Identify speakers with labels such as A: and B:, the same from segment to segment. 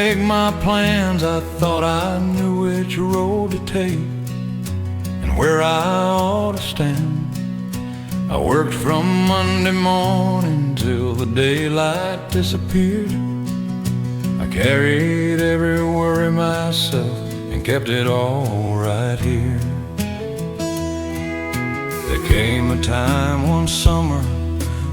A: make my plans, I thought I knew which road to take and where I ought to stand. I worked from Monday morning till the daylight disappeared. I carried every worry myself and kept it all right here. There came a time one summer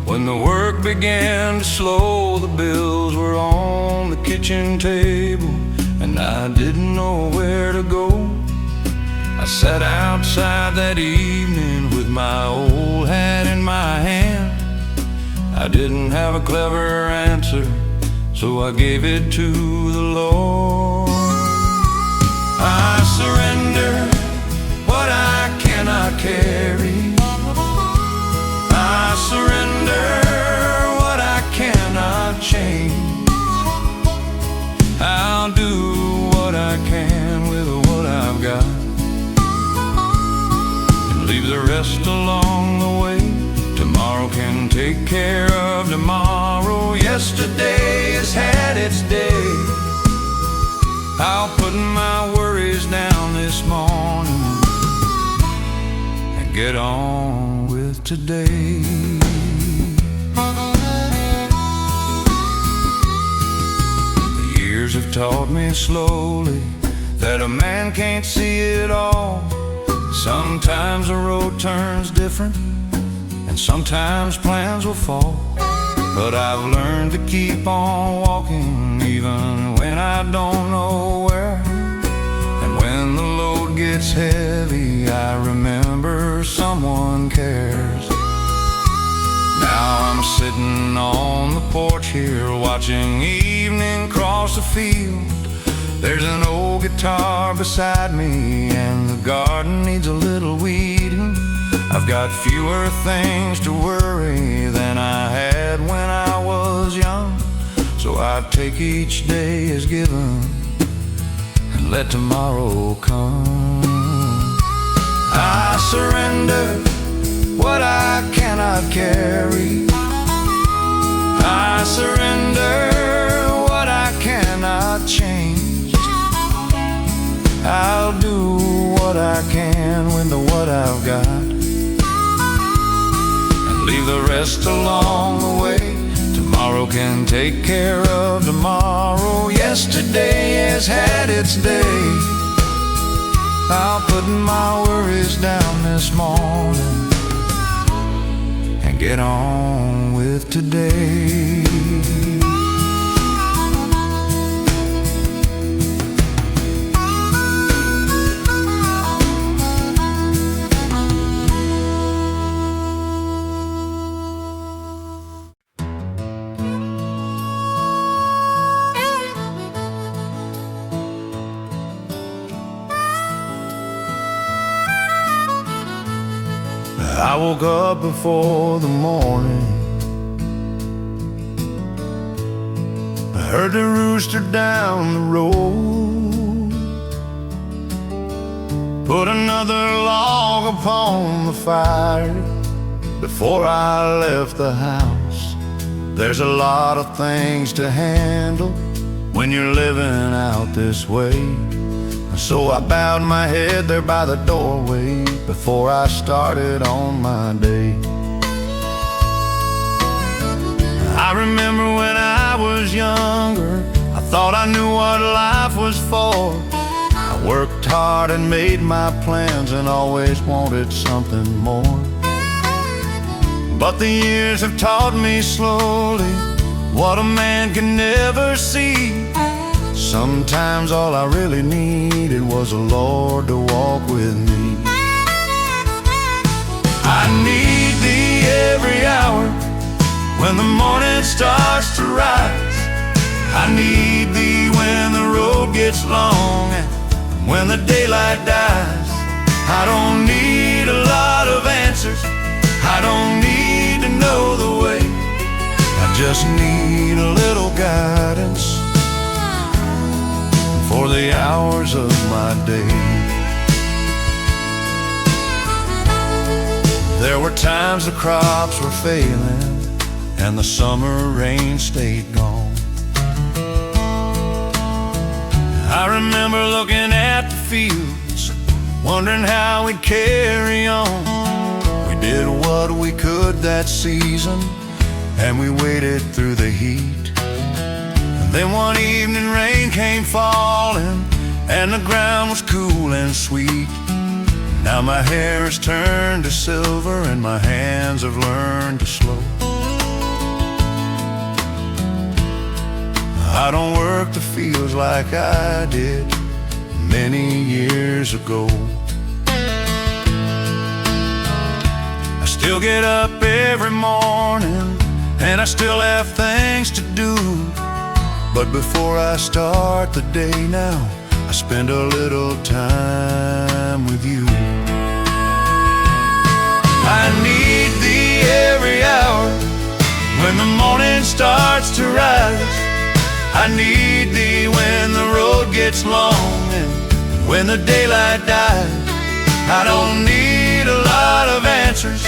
A: when the work began to slow. The bills were on the kitchen table and I didn't know where to go. I sat outside that evening with my old hat in my hand. I didn't have a clever answer, so I gave it to the Lord. I surrender what I cannot carry. I surrender what I cannot change. I'll do what I can with what I've got, leave the rest along the way. Tomorrow can take care of tomorrow. Yesterday has had its day. I'll put my worries down this morning and get on with today. The years have taught me slowly that a man can't see it all. Sometimes the road turns different, and sometimes plans will fall. But I've learned to keep on walking, even when I don't know where. And when the load gets heavy, I remember someone cares. Now I'm sitting on the porch here, watching evening cross the field. There's an old guitar beside me, and the garden needs a little weeding. I've got fewer things to worry than I had when I was young, so I take each day as given and let tomorrow come. I surrender what I cannot carry. I surrender what I cannot change. I'll do what I can with what I've got, and leave the rest along the way. Tomorrow can take care of tomorrow. Yesterday has had its day. I'll put my worries down this morning and get on with today. I woke up before the morning. I heard the rooster down the road, put another log upon the fire before I left the house. There's a lot of things to handle when you're living out this way. So I bowed my head there by the doorway before I started on my day. I remember when I was younger, I thought I knew what life was for. I worked hard and made my plans and always wanted something more. But the years have taught me slowly what a man can never see. Sometimes all I really needed was a Lord to walk with me. I need Thee every hour when the morning starts to rise. I need Thee when the road gets long and when the daylight dies. I don't need a lot of answers, I don't need to know the way. I just need a little guidance for the hours of my day. There were times the crops were failing and the summer rain stayed gone. I remember looking at the fields, wondering how we'd carry on. We did what we could that season, and we waited through the heat. And then one evening rain came falling, and the ground was cool and sweet. Now my hair has turned to silver, and my hands have learned to slow. I don't work the fields like I did many years ago. I still get up every morning, and I still have things to do. But before I start the day now, I spend a little time with you. I need thee every hour when the morning starts to rise. I need thee when the road gets long and when the daylight dies. I don't need a lot of answers,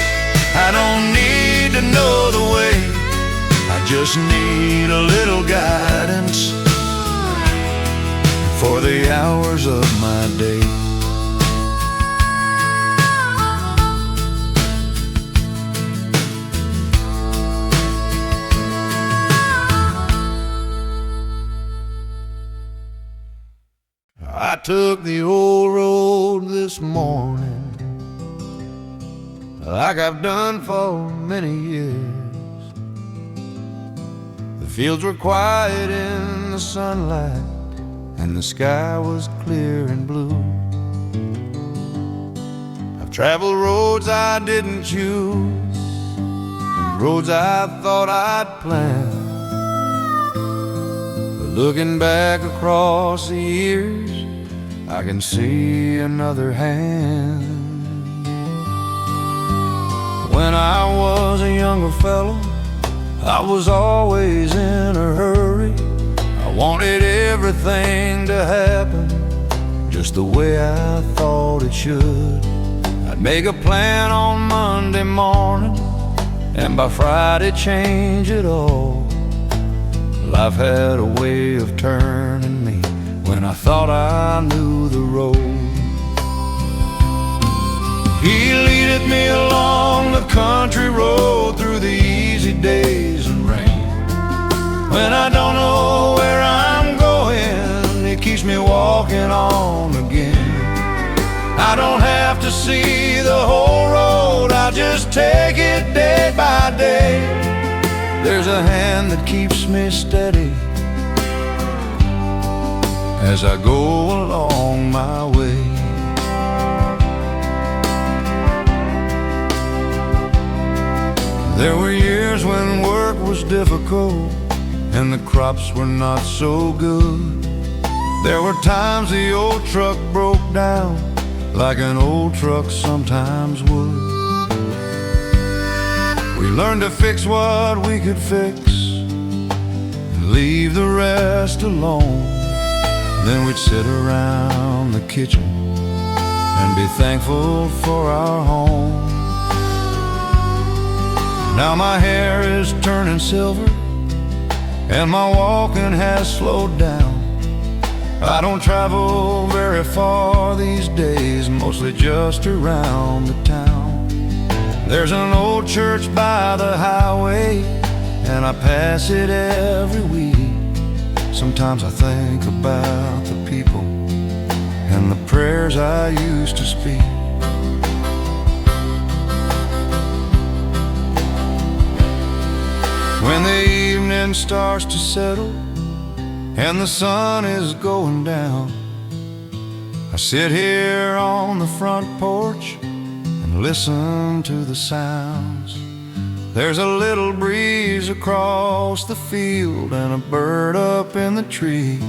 A: I don't need to know the way. I just need a little guidance for the hours of my day. I took the old road this morning, like I've done for many years. The fields were quiet in the sunlight, and the sky was clear and blue. I've traveled roads I didn't choose, and roads I thought I'd planned. But looking back across the years, I can see another hand. When I was a younger fellow, I was always in a hurry. I wanted everything to happen just the way I thought it should. I'd make a plan on Monday morning, and by Friday change it all. Life had a way of turning me when I thought I knew the road. He leadeth me along the country road through the easy days and rain. When I don't know where I'm going, He keeps me walking on again. I don't have to see the whole road, I just take it day by day. There's a hand that keeps me steady as I go along my way. There were years when work was difficult and the crops were not so good. There were times the old truck broke down, like an old truck sometimes would. We learned to fix what we could fix and leave the rest alone. Then we'd sit around the kitchen and be thankful for our home. Now my hair is turning silver and my walking has slowed down. I don't travel very far these days, mostly just around the town. There's an old church by the highway, and I pass it every week. Sometimes I think about the people and the prayers I used to speak. When the evening starts to settle and the sun is going down, I sit here on the front porch and listen to the sounds. There's a little breeze across the field and a bird up in the tree.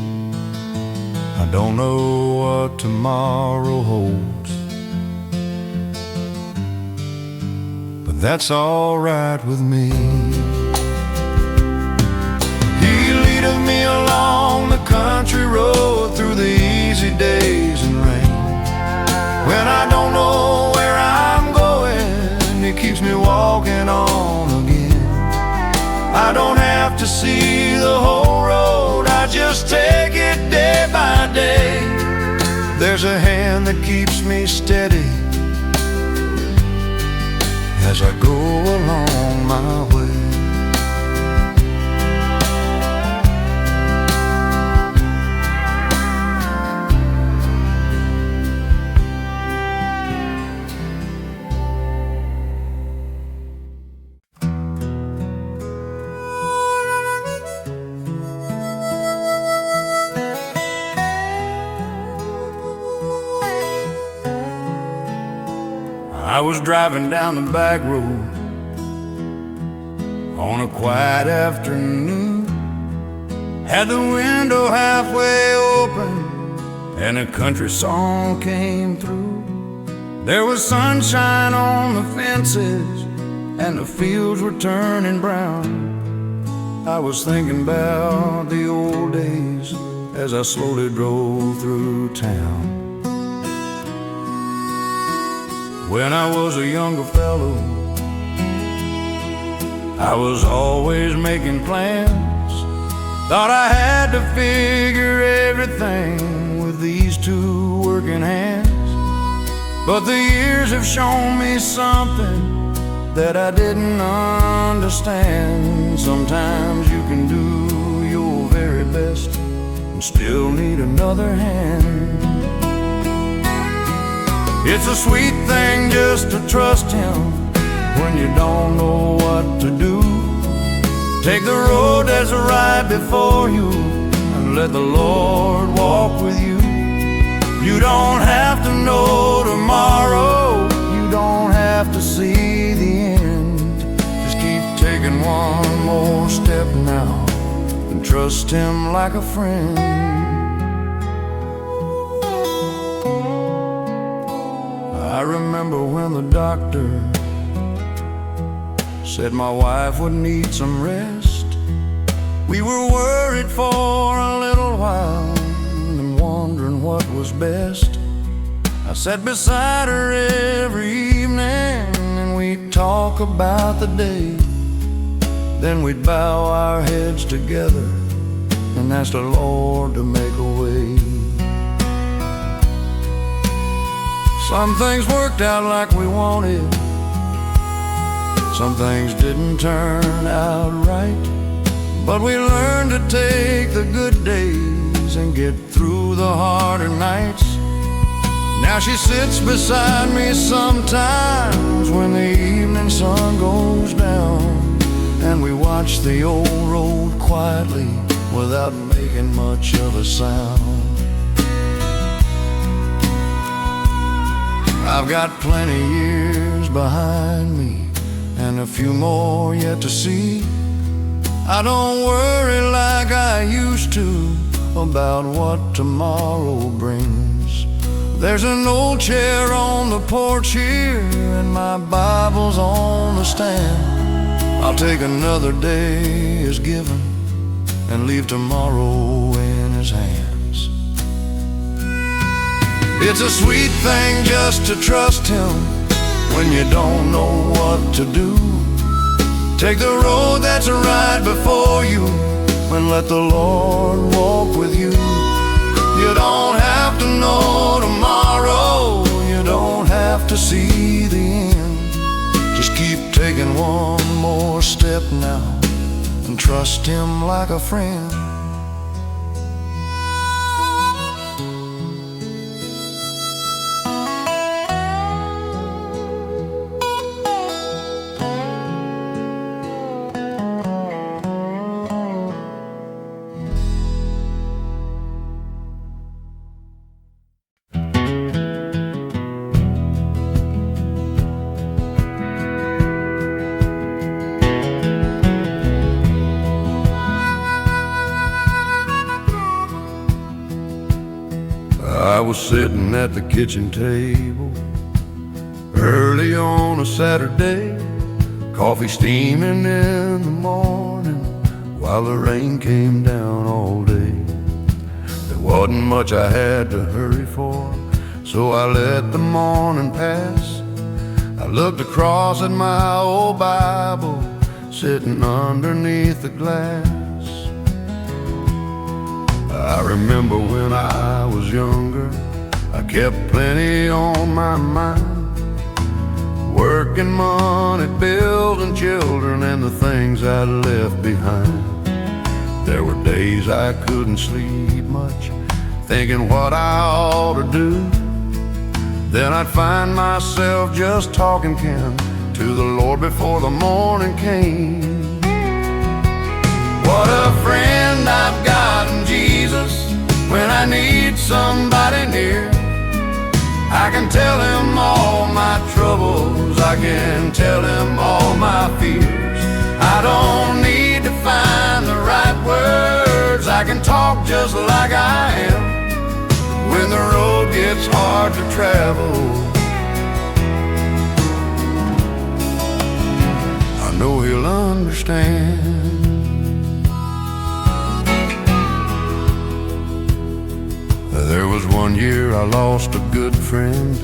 A: I don't know what tomorrow holds, but that's all right with me. He leadeth me along the country road through the easy days and rain. When I don't know where I'm going, He keeps me walking on again. I don't have to see the whole road, I just take it day by day. that keeps me steady as I go along my way. I was driving down the back road on a quiet afternoon, had the window halfway open and a country song came through. There was sunshine on the fences and the fields were turning brown. I was thinking about the old days as I slowly drove through town. When I was a younger fellow, I was always making plans. Thought I had to figure everything with these two working hands. But the years have shown me something that I didn't understand. Sometimes you can do your very best and still need another hand. It's a sweet thing just to trust Him when you don't know what to do. Take the road that's right before you and let the Lord walk with you. You don't have to know tomorrow, you don't have to see the end. Just keep taking one more step now and trust Him like a friend. I remember when the doctor said my wife would need some rest. We were worried for a little while and wondering what was best. I sat beside her every evening and we'd talk about the day. Then we'd bow our heads together and ask the Lord to make a way. Some things worked out like we wanted, some things didn't turn out right. But we learned to take the good days and get through the harder nights. Now she sits beside me sometimes when the evening sun goes down, and we watch the old road quietly without making much of a sound. I've got plenty years behind me and a few more yet to see. I don't worry like I used to about what tomorrow brings. There's an old chair on the porch here and my Bible's on the stand. I'll take another day as given and leave tomorrow in His hands. It's a sweet thing just to trust Him when you don't know what to do. Take the road that's right before you and let the Lord walk with you. You don't have to know tomorrow, you don't have to see the end. Just keep taking one more step now and trust Him like a friend. I was sitting at the kitchen table early on a Saturday, coffee steaming in the morning while the rain came down all day. There wasn't much I had to hurry for, so I let the morning pass. I looked across at my old Bible sitting underneath the glass. I remember when I was younger I kept plenty on my mind, working money, building children, and the things I left behind. There were days I couldn't sleep much, thinking what I ought to do. Then I'd find myself just talking, Ken, to the Lord before the morning came. What a friend I've got in Jesus. When I need somebody near, I can tell him all my troubles, I can tell him all my fears. I don't need to find the right words, I can talk just like I am. When the road gets hard to travel, I know he'll understand. There was one year I lost a good friend,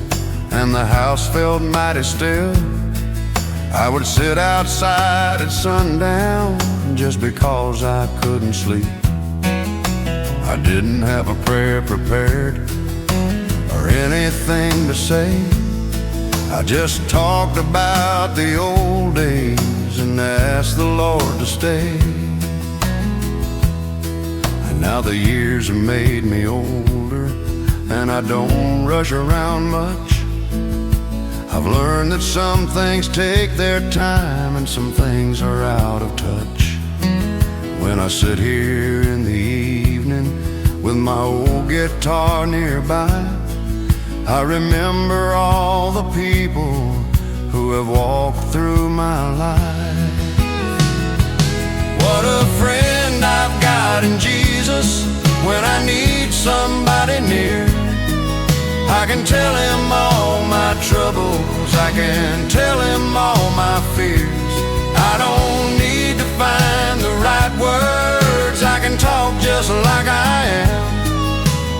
A: and the house felt mighty still. I would sit outside at sundown just because I couldn't sleep. I didn't have a prayer prepared or anything to say. I just talked about the old days and asked the Lord to stay. And now the years have made me older, and I don't rush around much. I've learned that some things take their time and some things are out of touch. When I sit here in the evening with my old guitar nearby, I remember all the people who have walked through my life. What a friend I've got in Jesus. When I need somebody near, I can tell him all my troubles, I can tell him all my fears. I don't need to find the right words, I can talk just like I am.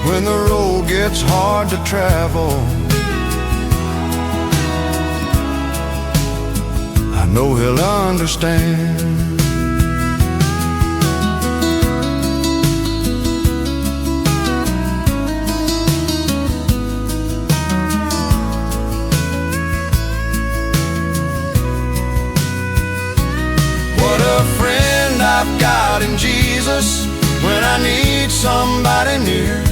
A: When the road gets hard to travel, I know he'll understand. What a friend I've got in Jesus. When I need somebody near,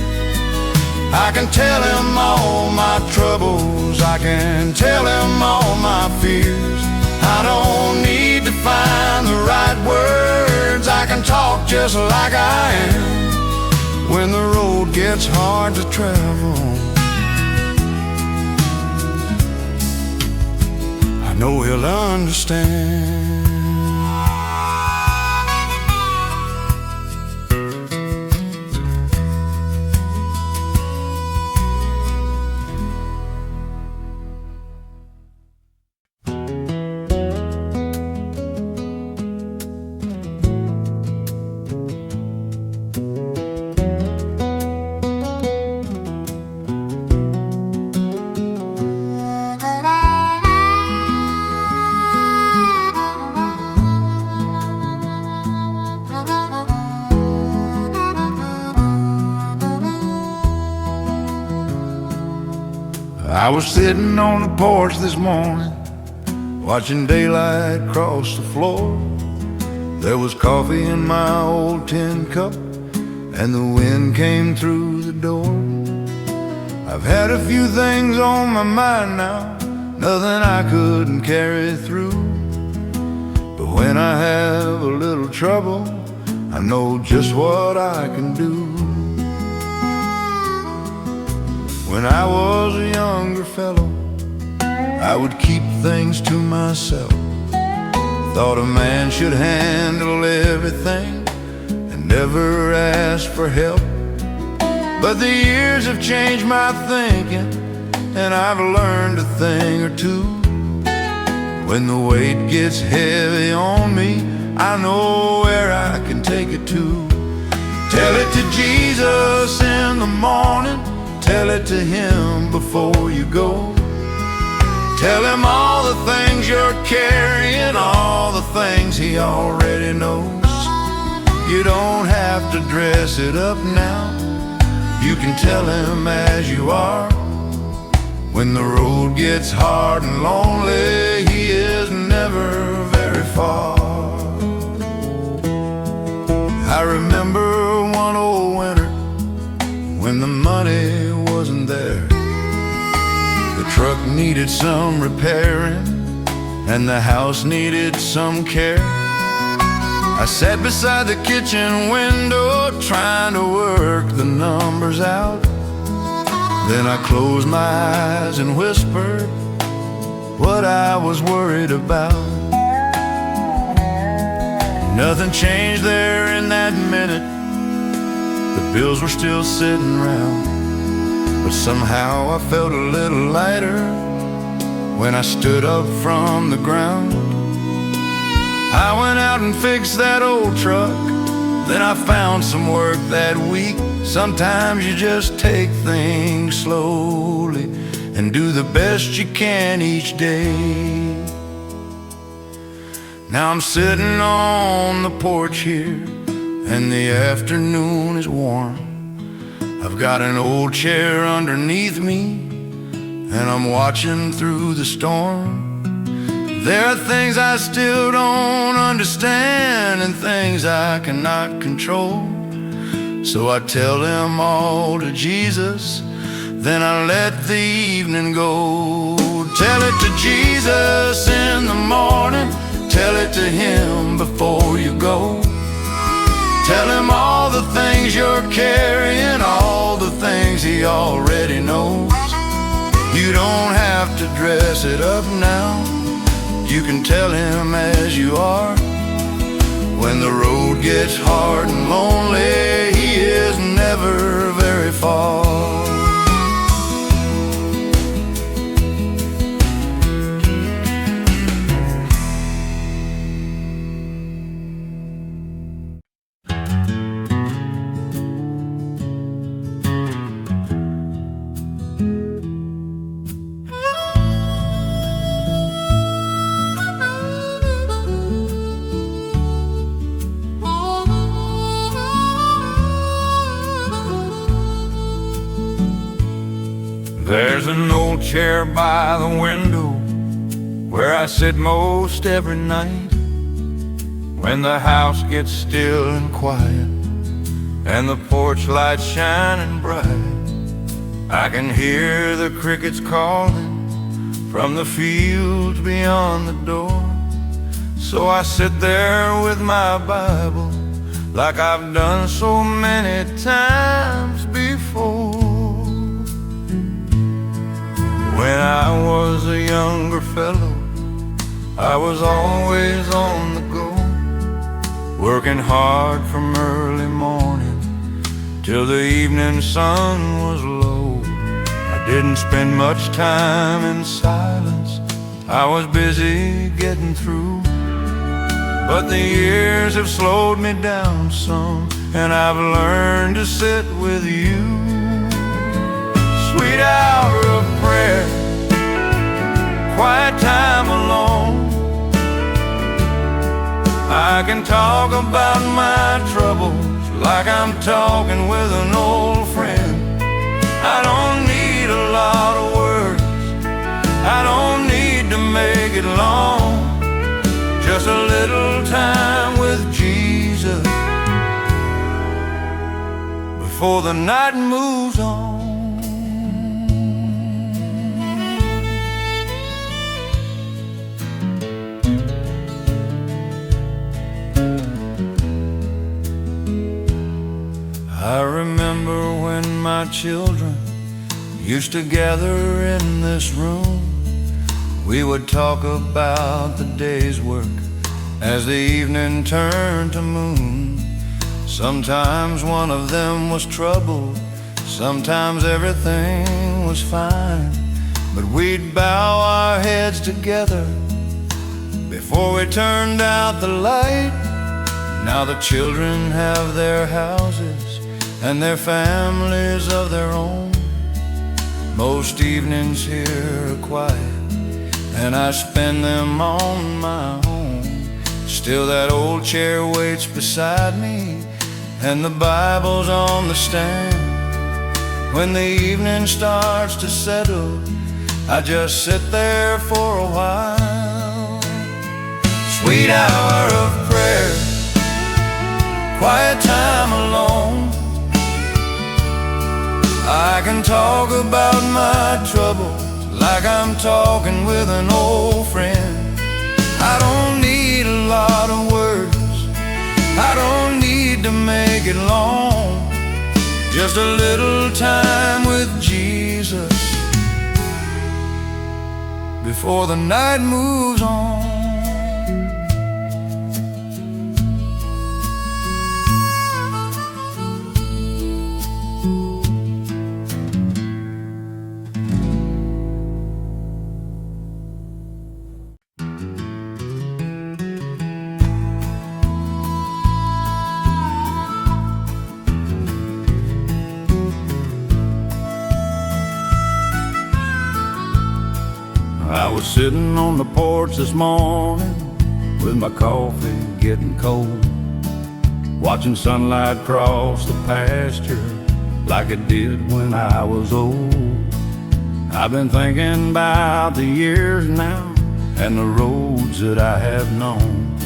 A: I can tell him all my troubles, I can tell him all my fears. I don't need to find the right words, I can talk just like I am. When the road gets hard to travel, I know he'll understand. I was sitting on the porch this morning, watching daylight cross the floor. There was coffee in my old tin cup, and the wind came through the door. I've had a few things on my mind now, nothing I couldn't carry through. But when I have a little trouble, I know just what I can do. When I was a younger fellow, I would keep things to myself. Thought a man should handle everything and never ask for help. But the years have changed my thinking, and I've learned a thing or two. When the weight gets heavy on me, I know where I can take it to. Tell it to Jesus in the morning, tell it to him before you go. Tell him all the things you're carrying, all the things he already knows. You don't have to dress it up now, you can tell him as you are. When the road gets hard and lonely, he is never very far. I remember one old winter when the money wasn't there. The truck needed some repairing and the house needed some care. I sat beside the kitchen window trying to work the numbers out. Then I closed my eyes and whispered what I was worried about. Nothing changed there in that minute. The bills were still sitting around, but somehow I felt a little lighter when I stood up from the ground. I went out and fixed that old truck. Then I found some work that week. Sometimes you just take things slowly and do the best you can each day. Now I'm sitting on the porch here and the afternoon is warm. I've got an old chair underneath me and I'm watching through the storm. There are things I still don't understand and things I cannot control. So I tell them all to Jesus, then I let the evening go. Tell it to Jesus in the morning, tell it to him before you go. Tell him all the things you're carrying, all the things he already knows. You don't have to dress it up now, you can tell him as you are. When the road gets hard and lonely, he is never very far. There's an old chair by the window where I sit most every night. When the house gets still and quiet and the porch light shining bright, I can hear the crickets calling from the fields beyond the door. So I sit there with my Bible like I've done so many times before. When I was a younger fellow, I was always on the go, working hard from early morning till the evening sun was low. I didn't spend much time in silence, I was busy getting through. But the years have slowed me down some, and I've learned to sit with you. Sweet hour of prayer, quiet time alone, I can talk about my troubles like I'm talking with an old friend. I don't need a lot of words, I don't need to make it long, just a little time with Jesus before the night moves on. I remember when my children used to gather in this room. We would talk about the day's work as the evening turned to moon. Sometimes one of them was troubled, sometimes everything was fine, but we'd bow our heads together before we turned out the light. Now the children have their houses and their families of their own. Most evenings here are quiet, and I spend them on my own. Still that old chair waits beside me, and the Bible's on the stand. When the evening starts to settle I just sit there for a while. Sweet hour of prayer, quiet time alone. I can talk about my troubles like I'm talking with an old friend. I don't need a lot of words, I don't need to make it long. Just a little time with Jesus before the night moves on. I was sitting on the porch this morning with my coffee getting cold, watching sunlight cross the pasture like it did when I was old. I've been thinking about the years now and the roads that I have known.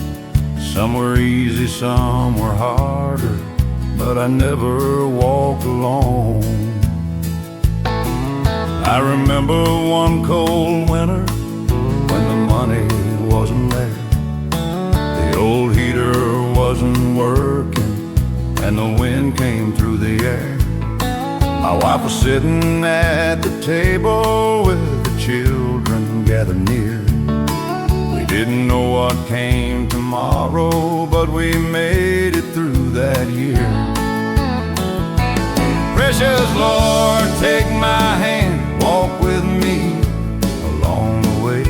A: Some were easy, some were harder, but I never walked alone. I remember one cold winter when the money wasn't there, the old heater wasn't working, and the wind came through the air. My wife was sitting at the table with the children gathered near. We didn't know what came tomorrow, but we made it through that year. Precious Lord, take my hand, walk with me along the way.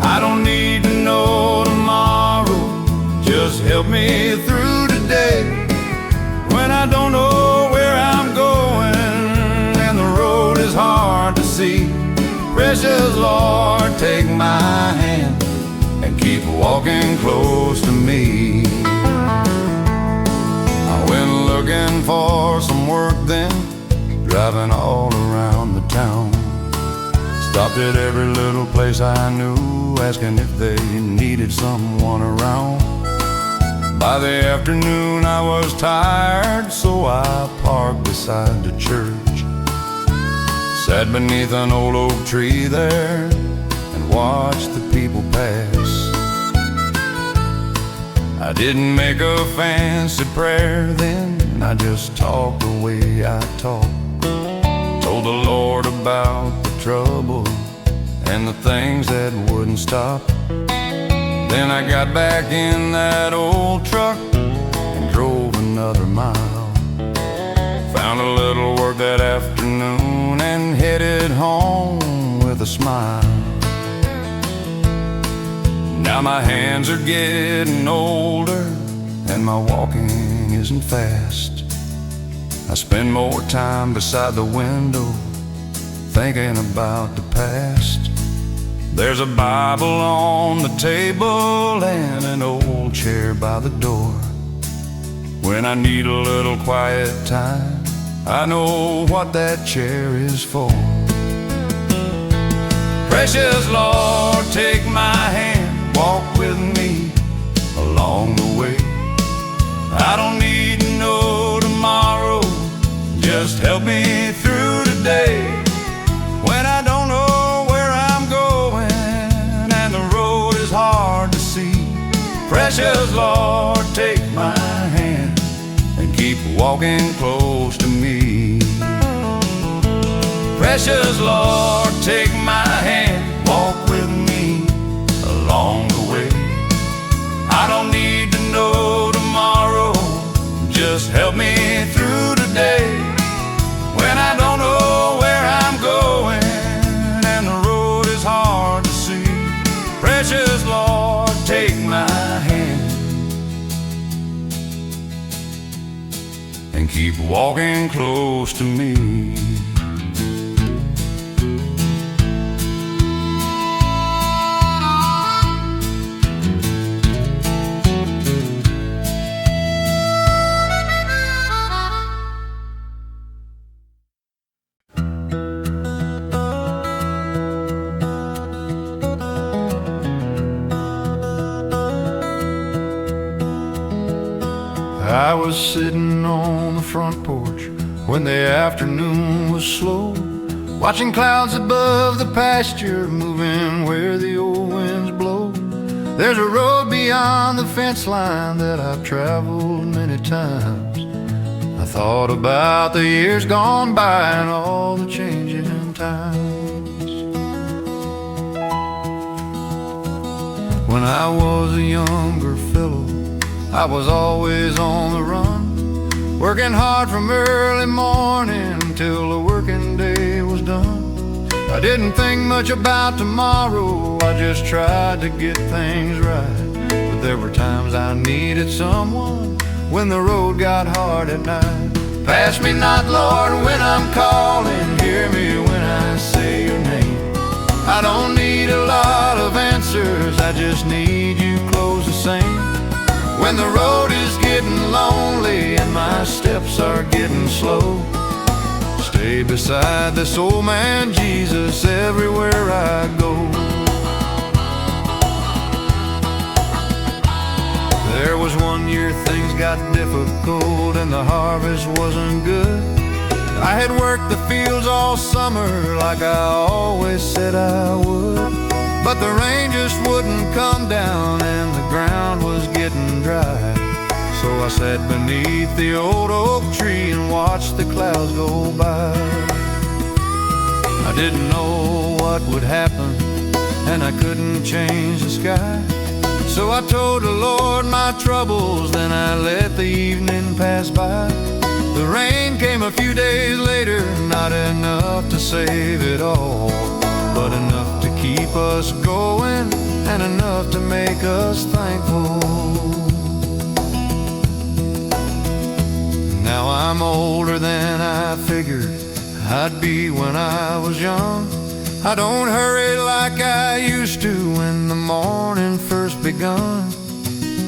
A: I don't need to know tomorrow, just help me through today. When I don't know where I'm going and the road is hard to see, precious Lord, take my hand and keep walking close to me. I went looking for some work then, driving all around the town. Stopped at every little place I knew, asking if they needed someone around. By the afternoon I was tired, so I parked beside the church. Sat beneath an old oak tree there and watched the people pass. I didn't make a fancy prayer then, I just talked the way I talk. Told the Lord about the trouble and the things that wouldn't stop. Then I got back in that old truck and drove another mile. Found a little work that afternoon and headed home with a smile. Now my hands are getting older and my walking isn't fast. I spend more time beside the window thinking about the past. There's a Bible on the table and an old chair by the door. When I need a little quiet time, I know what that chair is for. Precious Lord, take my hand, walk with me along the way. I don't need to know tomorrow, just help me through today. When I don't know where I'm going and the road is hard to see, precious Lord, take my hand and keep walking close to me. Precious Lord, take my hand, walk with me along the way. I don't need to know tomorrow, just help me through today. When I don't know where I'm going and the road is hard to see, precious Lord, take my hand and keep walking close to me. was sitting on the front porch when the afternoon was slow, watching clouds above the pasture moving where the old winds blow. There's a road beyond the fence line that I've traveled many times. I thought about the years gone by and all the changing times. When I was a younger fellow, I was always on the run, working hard from early morning till the working day was done. I didn't think much about tomorrow, I just tried to get things right. But there were times I needed someone when the road got hard at night. Pass me not, Lord, when I'm calling, hear me when I say your name. I don't need a lot of answers, I just need you close the same. When the road is getting lonely and my steps are getting slow, stay beside this old man Jesus everywhere I go. There was one year things got difficult and the harvest wasn't good. I had worked the fields all summer like I always said I would, but the rain just wouldn't come down and the ground was getting dry. So I sat beneath the old oak tree and watched the clouds go by. I didn't know what would happen and I couldn't change the sky. So I told the Lord my troubles, then I let the evening pass by. The rain came a few days later, not enough to save it all, but enough to keep us going and enough to make us thankful. Now I'm older than I figured I'd be when I was young. I don't hurry like I used to when the morning first begun.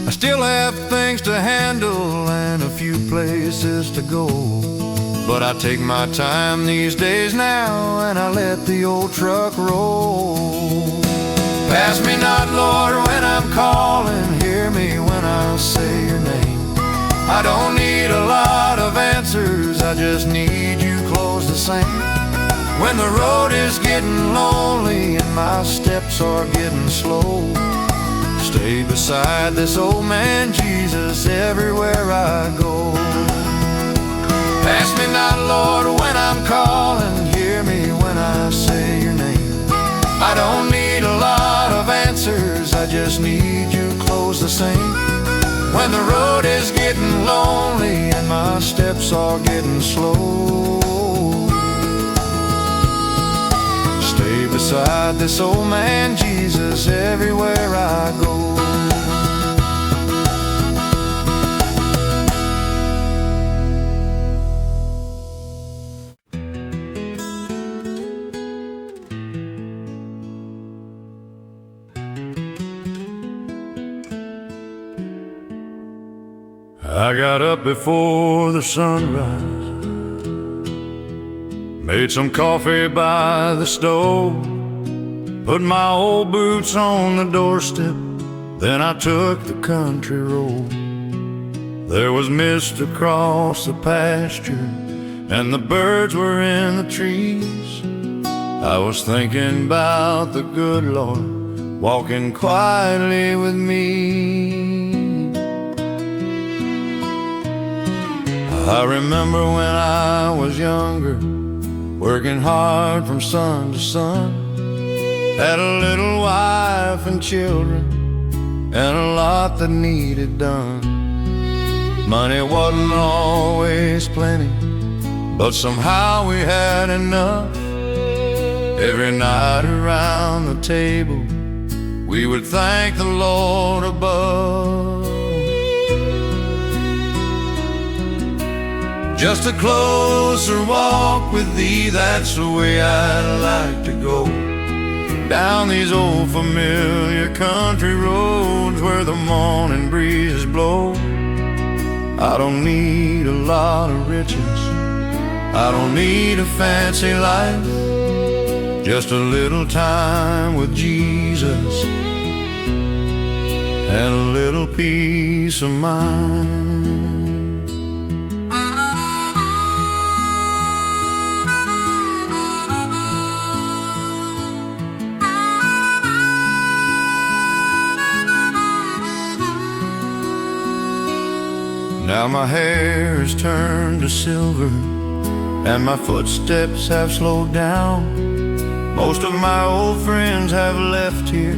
A: I still have things to handle and a few places to go, but I take my time these days now and I let the old truck roll. Pass me not, Lord, when I'm calling, hear me when I say your name. I don't need a lot of answers, I just need you close the same. When the road is getting lonely and my steps are getting slow, stay beside this old man Jesus everywhere I go. Pass me not, Lord, when I'm calling, hear me when I say your name. I don't need a lot of answers, I just need you close the same. When the road is getting lonely and my steps are getting slow, stay beside this old man Jesus everywhere I go. I got up before the sunrise, made some coffee by the stove, put my old boots on the doorstep, then I took the country road. There was mist across the pasture and the birds were in the trees. I was thinking about the good Lord walking quietly with me. I remember when I was younger, working hard from sun to sun, had a little wife and children and a lot that needed done. Money wasn't always plenty, but somehow we had enough. Every night around the table we would thank the Lord above. Just a closer walk with thee, that's the way I'd like to go. Down these old familiar country roads where the morning breezes blow. I don't need a lot of riches, I don't need a fancy life, just a little time with Jesus and a little peace of mind. Now my hair has turned to silver, and my footsteps have slowed down. Most of my old friends have left here,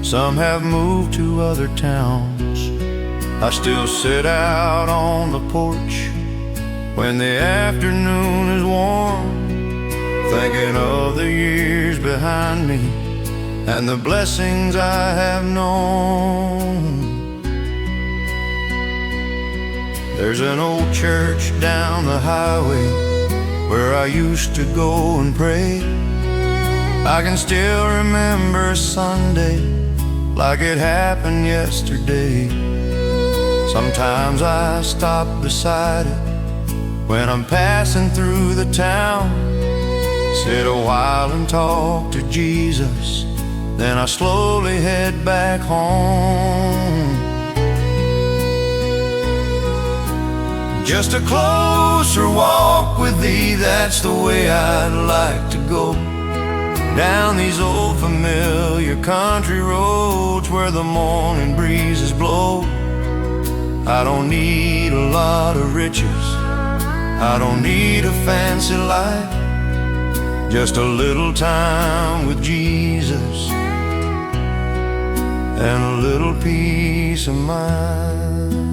A: some have moved to other towns. I still sit out on the porch when the afternoon is warm, thinking of the years behind me and the blessings I have known. There's an old church down the highway where I used to go and pray. I can still remember Sunday like it happened yesterday. Sometimes I stop beside it when I'm passing through the town, sit a while and talk to Jesus, then I slowly head back home. Just a closer walk with thee, that's the way I'd like to go, down these old familiar country roads where the morning breezes blow. I don't need a lot of riches, I don't need a fancy life, just a little time with Jesus and a little peace of mind.